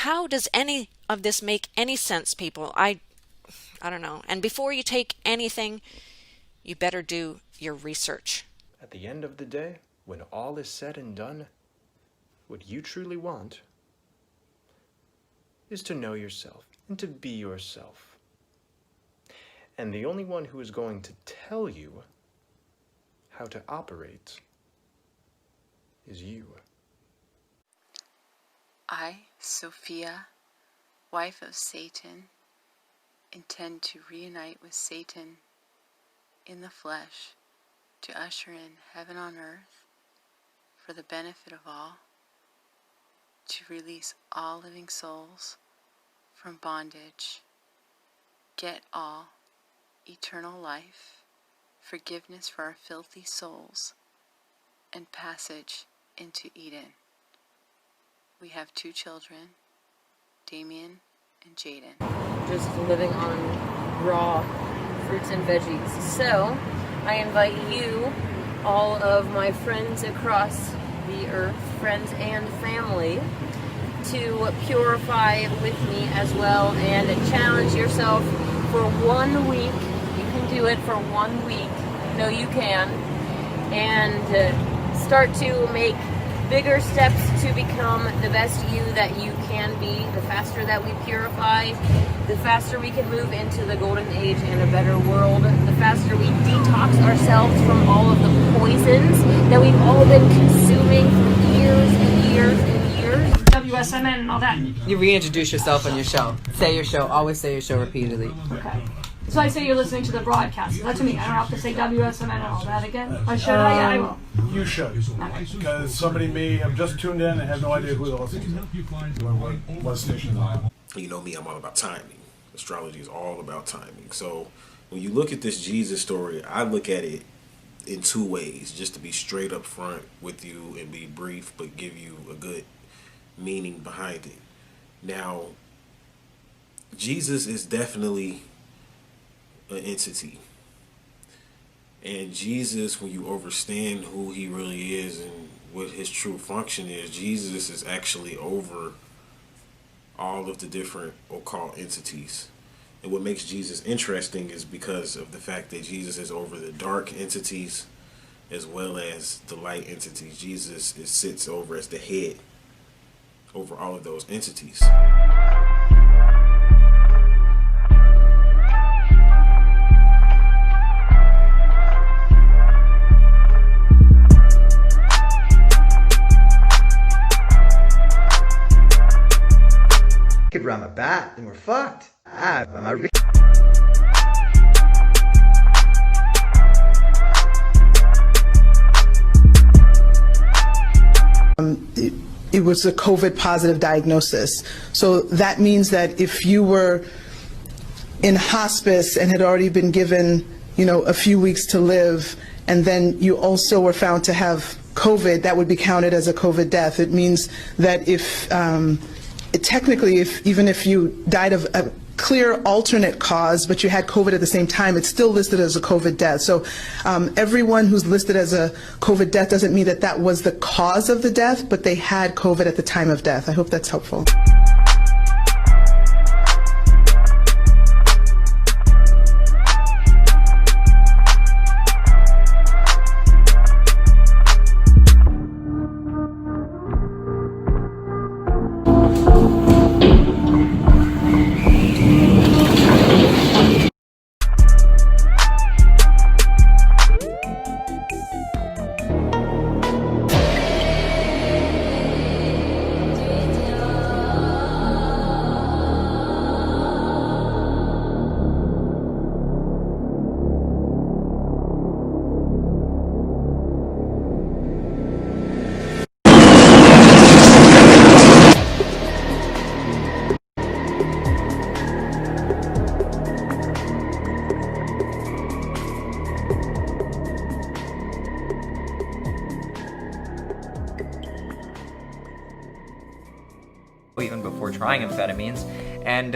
how does any of this make any sense, people? I don't know. And before you take anything, you better do your research. At the end of the day, when all is said and done, what you truly want is to know yourself and to be yourself. And the only one who is going to tell you how to operate is you. I, Sophia, wife of Satan, intend to reunite with Satan in the flesh to usher in heaven on earth for the benefit of all, to release all living souls from bondage, get all eternal life, forgiveness for our filthy souls, and passage into Eden. We have 2 children, Damien and Jaden. Just living on raw fruits and veggies. So, I invite you, all of my friends across the earth, friends and family, to purify with me as well and challenge yourself for 1 week. You can do it for 1 week. No, you can. And start to make bigger steps to become the best you that you can be. The faster that we purify, the faster we can move into the golden age and a better world. The faster we detox ourselves from all of the poisons that we've all been consuming for years and years and years. WSMN and all that. You reintroduce yourself on your show. Say your show. Always say your show repeatedly. Okay. So I say you're listening to the broadcast. That's me. I don't have to say WSMN and all that again. Or should I? Yeah, I will. You should. Because somebody may have just tuned in and have no idea who they're listening to. What station is on. You know me, I'm all about timing. Astrology is all about timing. So when you look at this Jesus story, I look at it in 2 ways, just to be straight up front with you and be brief, but give you a good meaning behind it. Now, Jesus is definitely an entity. And Jesus, when you understand who he really is and what his true function is, Jesus is actually over all of the different occult entities. And what makes Jesus interesting is because of the fact that Jesus is over the dark entities as well as the light entities. Jesus sits over as the head over all of those entities. Could run a bat, then we're fucked. It was a COVID positive diagnosis. So that means that if you were in hospice and had already been given, a few weeks to live, and then you also were found to have COVID, that would be counted as a COVID death. It means that if technically, even if you died of a clear alternate cause, but you had COVID at the same time, it's still listed as a COVID death. So everyone who's listed as a COVID death doesn't mean that that was the cause of the death, but they had COVID at the time of death. I hope that's helpful. even before trying amphetamines, and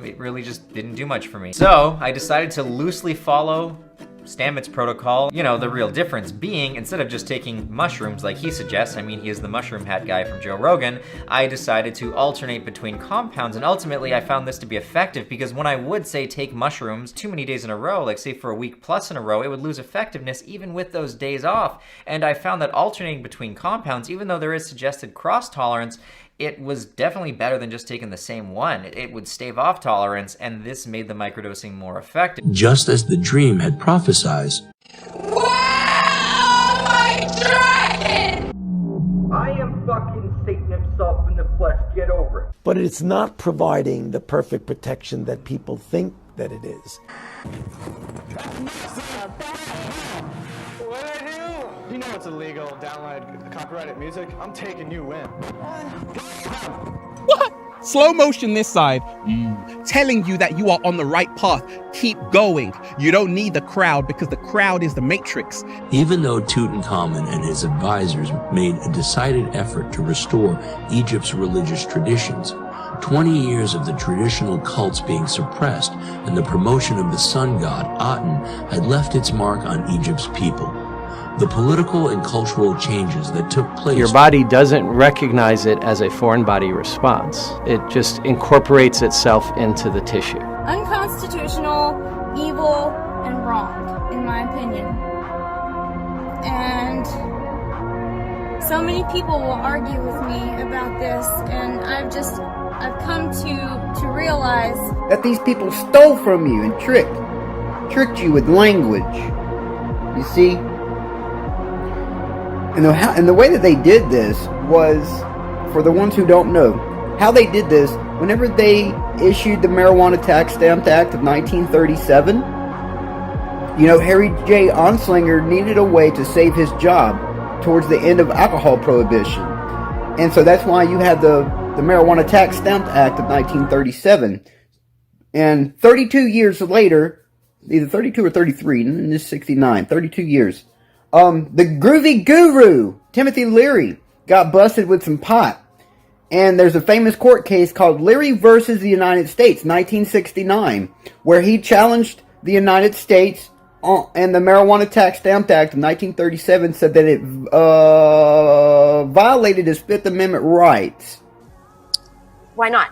it really just didn't do much for me. So I decided to loosely follow Stamets protocol. You know, the real difference being, instead of just taking mushrooms like he suggests, I mean, he is the mushroom hat guy from Joe Rogan, I decided to alternate between compounds, and ultimately I found this to be effective because when I would say take mushrooms too many days in a row, like say for a week plus in a row, it would lose effectiveness even with those days off. And I found that alternating between compounds, even though there is suggested cross-tolerance, it was definitely better than just taking the same one. It would stave off tolerance, and this made the microdosing more effective. Just as the dream had prophesied. I am fucking Satan himself in the flesh. Get over it. But it's not providing the perfect protection that people think that it is. What'd I do? You know it's illegal. Download copyrighted music. I'm taking you in. What? Slow motion this side, telling you that you are on the right path. Keep going. You don't need the crowd because the crowd is the matrix. Even though Tutankhamun and his advisors made a decided effort to restore Egypt's religious traditions, 20 years of the traditional cults being suppressed and the promotion of the sun god Aten had left its mark on Egypt's people. The political and cultural changes that took place... Your body doesn't recognize it as a foreign body response. It just incorporates itself into the tissue. Unconstitutional, evil, and wrong, in my opinion. And so many people will argue with me about this, and I've come to realize that these people stole from you and tricked you with language. You see? And the way that they did this was, for the ones who don't know, how they did this, whenever they issued the Marijuana Tax Stamp Act of 1937, you know, Harry J. Anslinger needed a way to save his job towards the end of alcohol prohibition. And so that's why you had the Marijuana Tax Stamp Act of 1937. And 32 years later, either 32 or 33, and this is 69, 32 years, the groovy guru, Timothy Leary, got busted with some pot. And there's a famous court case called Leary versus the United States, 1969, where he challenged the United States, and the Marijuana Tax Stamp Act of 1937 said that it violated his Fifth Amendment rights. Why not?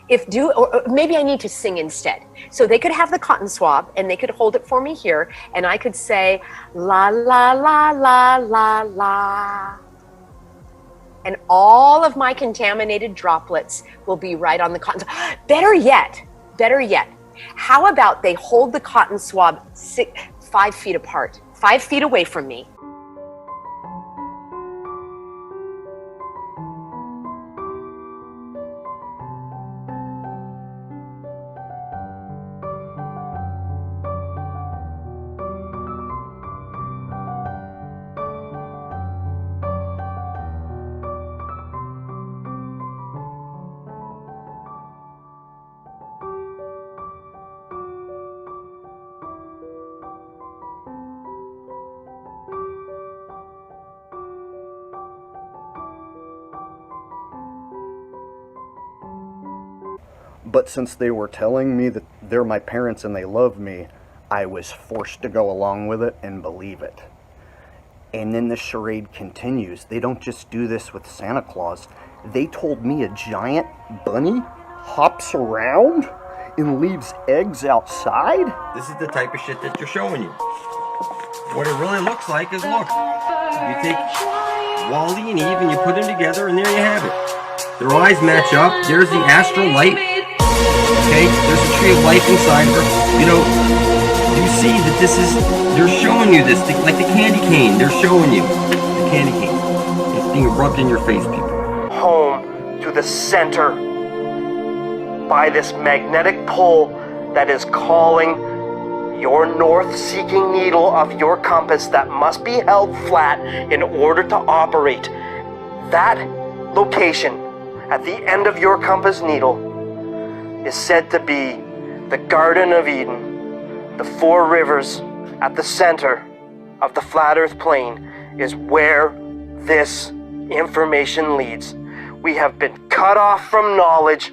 Or maybe I need to sing instead. So they could have the cotton swab and they could hold it for me here, and I could say la la la la la la, and all of my contaminated droplets will be right on the cotton swab. Better yet, how about they hold the cotton swab 5 feet apart, 5 feet away from me. But since they were telling me that they're my parents and they love me, I was forced to go along with it and believe it. And then the charade continues. They don't just do this with Santa Claus. They told me a giant bunny hops around and leaves eggs outside. This is the type of shit that you're showing you. What it really looks like is, look, you take Wally and Eve and you put them together and there you have it. Their eyes match up. There's the astral light. Okay, there's a tree of life inside her. You know, you see that this is, they're showing you this, like the candy cane. They're showing you the candy cane. It's being rubbed in your face, people. Home to the center by this magnetic pull that is calling your north-seeking needle of your compass that must be held flat in order to operate. That location at the end of your compass needle is said to be the Garden of Eden. The 4 rivers at the center of the flat earth plane is where this information leads. We have been cut off from knowledge.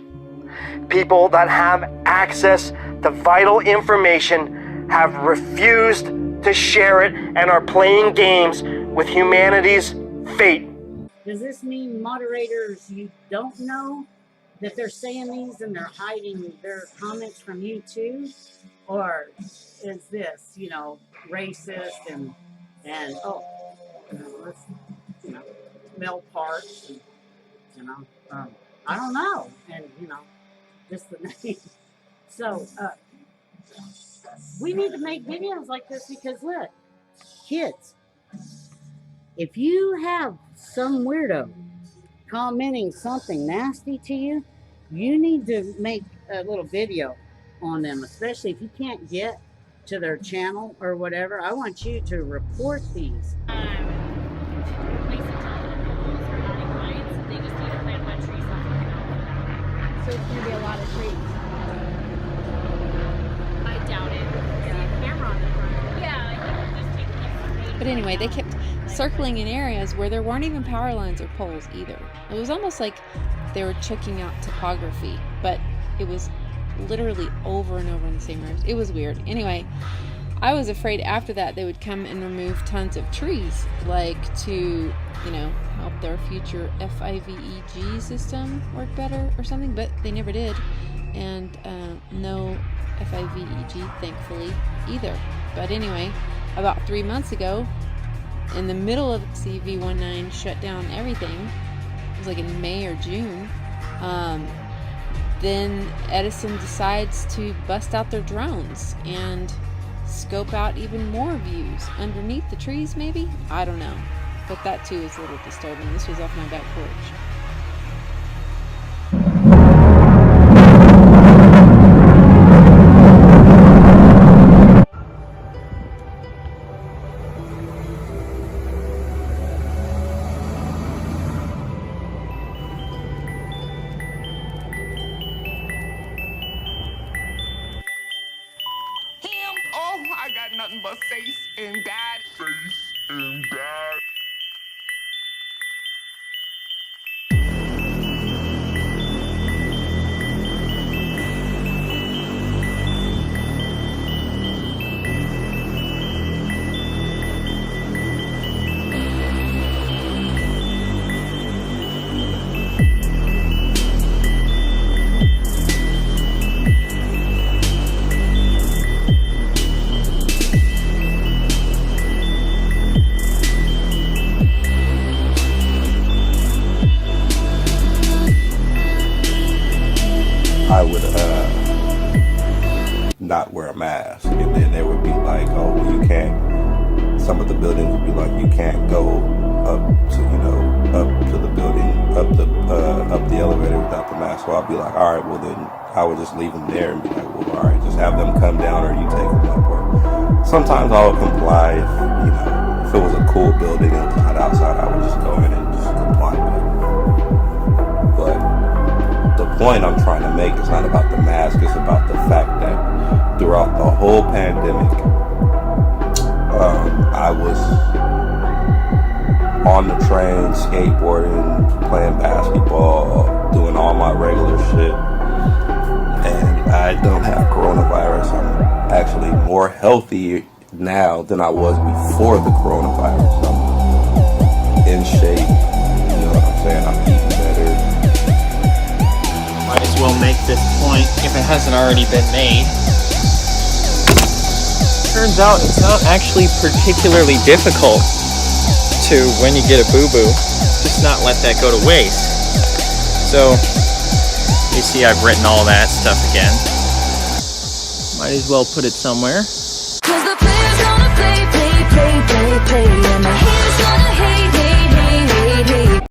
People that have access to vital information have refused to share it and are playing games with humanity's fate. Does this mean moderators you don't know that they're saying these and they're hiding their comments from you too? Or is this, you know, racist and oh, let's, you know, male parts and, you know, I don't know. And, you know, just the name. So, we need to make videos like this because look, kids, if you have some weirdo commenting something nasty to you, you need to make a little video on them, especially if you can't get to their channel or whatever. I want you to report these. So it's going to be a lot of trees. I doubt it. Yeah. Camera on the front. Yeah, I think we'll just take this. But anyway, they kept circling in areas where there weren't even power lines or poles either. It was almost like they were checking out topography, but it was literally over and over in the same rows. It was weird. Anyway, I was afraid after that they would come and remove tons of trees, like to, you know, help their future FIVEG system work better or something, but they never did. And no FIVEG, thankfully, either. But anyway, about 3 months ago, in the middle of CV19 shut down everything, it was like in May or June, then Edison decides to bust out their drones and scope out even more views underneath the trees, maybe? I don't know. But that too is a little disturbing. This was off my back porch. Oh, I got nothing but faith in God. Faith in God. I would not wear a mask, and then there would be like, oh, you can't. Some of the buildings would be like, you can't go up to, you know, up to the building, up the elevator without the mask. So I'd be like, all right, well then I would just leave them there and be like, well, all right, just have them come down or you take them up. Or sometimes I would comply if, you know, if it was a cool building and it was hot outside, I would just go in and just comply with it. But the point I'm trying to make is not about the mask, it's about the fact that throughout the whole pandemic, I was on the train, skateboarding, playing basketball, doing all my regular shit, and I don't have coronavirus. I'm actually more healthy now than I was before the coronavirus. I'm in shape, you know what I'm saying, I'm eating better. Might as well make this point if it hasn't already been made. Turns out it's not actually particularly difficult to, when you get a boo-boo, just not let that go to waste. So, you see I've written all that stuff again. Might as well put it somewhere. 'Cause the players gonna play